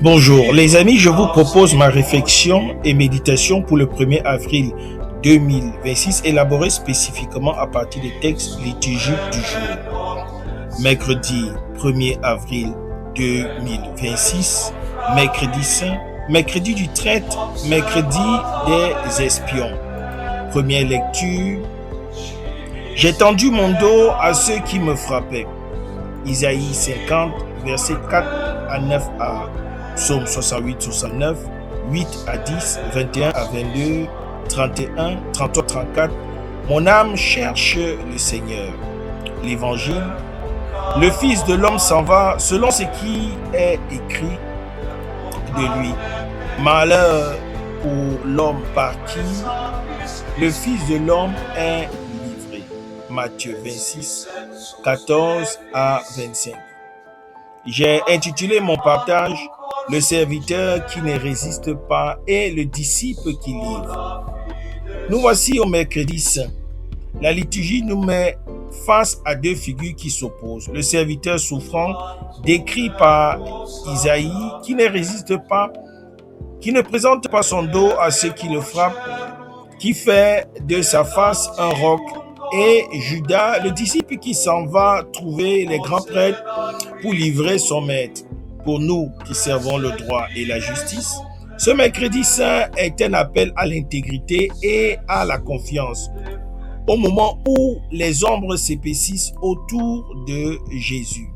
Bonjour les amis, je vous propose ma réflexion et méditation pour le 1er avril 2026, élaborée spécifiquement à partir des textes liturgiques du jour. Mercredi 1er avril 2026, mercredi saint, mercredi du traître, mercredi des espions. Première lecture. J'ai tendu mon dos à ceux qui me frappaient. Isaïe 50, versets 4 à 9a. Psaume 68, 69, 8 à 10, 21 à 22, 31, 33, 34. Mon âme cherche le Seigneur. L'Évangile. Le Fils de l'homme s'en va selon ce qui est écrit de lui. Malheur pour l'homme par qui le Fils de l'homme est livré. Matthieu 26, 14 à 25. J'ai intitulé mon partage « Le serviteur qui ne résiste pas et le disciple qui livre ». Nous voici au mercredi saint. La liturgie nous met face à deux figures qui s'opposent. Le serviteur souffrant, décrit par Isaïe, qui ne résiste pas, qui ne présente pas son dos à ceux qui le frappent, qui fait de sa face un roc, et Judas, le disciple qui s'en va trouver les grands prêtres pour livrer son maître. Pour nous qui servons le droit et la justice, ce mercredi saint est un appel à l'intégrité et à la confiance. Au moment où les ombres s'épaississent autour de Jésus.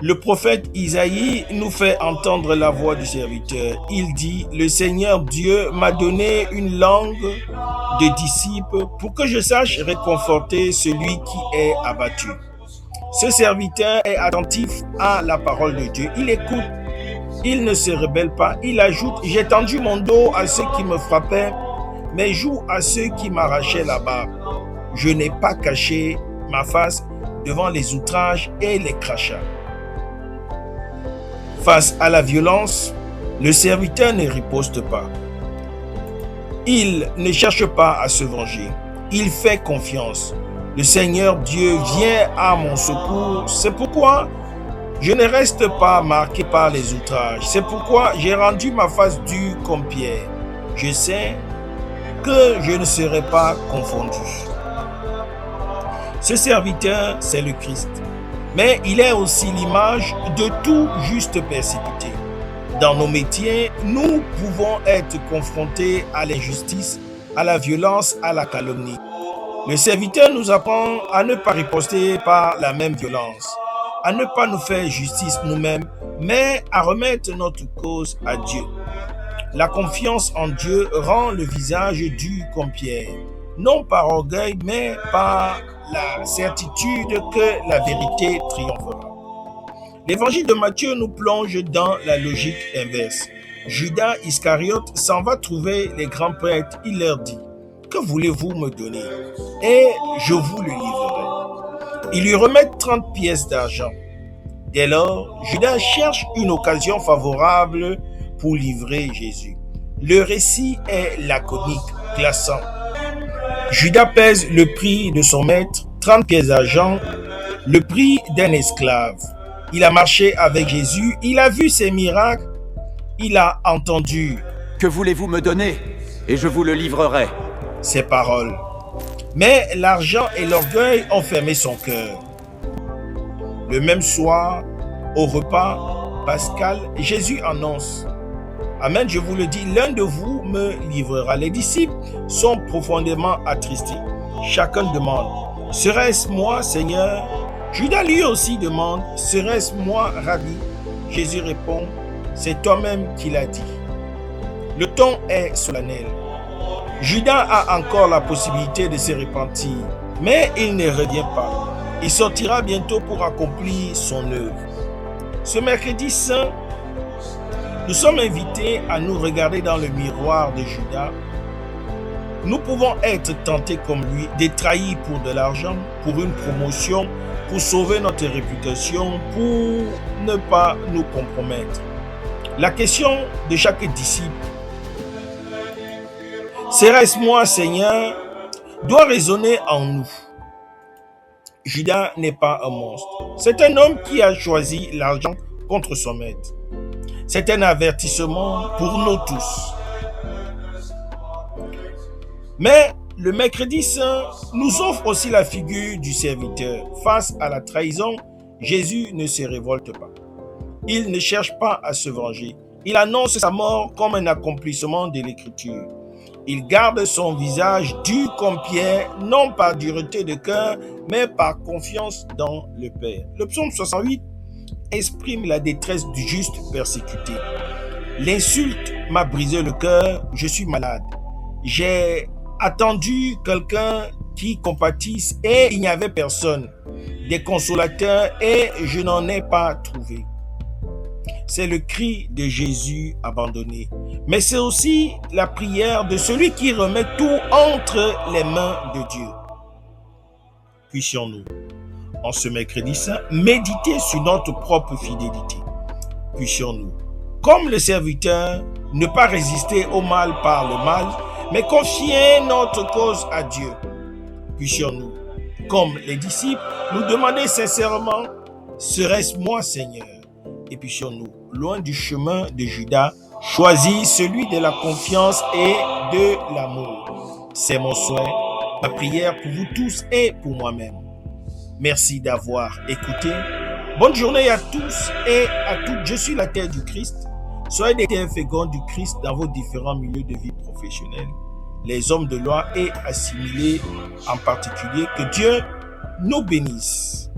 Le prophète Isaïe nous fait entendre la voix du serviteur. Il dit, « Le Seigneur Dieu m'a donné une langue de disciple pour que je sache réconforter celui qui est abattu. » Ce serviteur est attentif à la parole de Dieu. Il écoute, il ne se rebelle pas. Il ajoute, « J'ai tendu mon dos à ceux qui me frappaient, mes joues à ceux qui m'arrachaient la barbe. Je n'ai pas caché ma face devant les outrages et les crachats. » Face à la violence, le serviteur ne riposte pas. Il ne cherche pas à se venger. Il fait confiance. Le Seigneur Dieu vient à mon secours. C'est pourquoi je ne reste pas marqué par les outrages. C'est pourquoi j'ai rendu ma face dure comme pierre. Je sais que je ne serai pas confondu. Ce serviteur, c'est le Christ. Mais il est aussi l'image de tout juste persécuté. Dans nos métiers, nous pouvons être confrontés à l'injustice, à la violence, à la calomnie. Le serviteur nous apprend à ne pas riposter par la même violence, à ne pas nous faire justice nous-mêmes, mais à remettre notre cause à Dieu. La confiance en Dieu rend le visage dur comme pierre, non par orgueil, mais par la certitude que la vérité triomphera. L'évangile de Matthieu nous plonge dans la logique inverse. Judas Iscariote s'en va trouver les grands prêtres. Il leur dit, « Que voulez-vous me donner? Et je vous le livrerai. » Ils lui remettent 30 pièces d'argent. Dès lors, Judas cherche une occasion favorable pour livrer Jésus. Le récit est laconique, glaçant. Judas pèse le prix de son maître, 30 pièces d'argent, le prix d'un esclave. Il a marché avec Jésus, il a vu ses miracles, il a entendu « Que voulez-vous me donner? Et je vous le livrerai. » ses paroles. Mais l'argent et l'orgueil ont fermé son cœur. Le même soir, au repas pascal, Jésus annonce, « Amen, je vous le dis, l'un de vous me livrera. » Les disciples sont profondément attristés. Chacun demande, « Serait-ce moi, Seigneur ?» Judas lui aussi demande, « Serait-ce moi, Rabbi ?» Jésus répond, « C'est toi-même qui l'as dit. » Le ton est solennel. Judas a encore la possibilité de se repentir, mais il ne revient pas. Il sortira bientôt pour accomplir son œuvre. Ce mercredi saint, nous sommes invités à nous regarder dans le miroir de Judas. Nous pouvons être tentés comme lui de trahir pour de l'argent, pour une promotion, pour sauver notre réputation, pour ne pas nous compromettre. La question de chaque disciple, « Serait-ce moi, Seigneur ?» doit résonner en nous. Judas n'est pas un monstre. C'est un homme qui a choisi l'argent contre son maître. C'est un avertissement pour nous tous. Mais le mercredi saint nous offre aussi la figure du serviteur. Face à la trahison, Jésus ne se révolte pas. Il ne cherche pas à se venger. Il annonce sa mort comme un accomplissement de l'Écriture. Il garde son visage dur comme pierre, non par dureté de cœur, mais par confiance dans le Père. Le psaume 68 exprime la détresse du juste persécuté. L'insulte m'a brisé le cœur, je suis malade. J'ai attendu quelqu'un qui compatisse et il n'y avait personne. Des consolateurs et je n'en ai pas trouvé. C'est le cri de Jésus abandonné. Mais c'est aussi la prière de celui qui remet tout entre les mains de Dieu. Puissions-nous, en ce mercredi saint, méditer sur notre propre fidélité. Puissions-nous, comme le serviteur, ne pas résister au mal par le mal, mais confier notre cause à Dieu. Puissions-nous, comme les disciples, nous demander sincèrement, serait-ce moi, Seigneur? Et puissions-nous, loin du chemin de Judas, choisir celui de la confiance et de l'amour. C'est mon souhait, ma prière pour vous tous et pour moi-même. Merci d'avoir écouté. Bonne journée à tous et à toutes. Je suis la terre du Christ. Soyez des terres fécondes du Christ dans vos différents milieux de vie professionnels, les hommes de loi et assimilés en particulier. Que Dieu nous bénisse.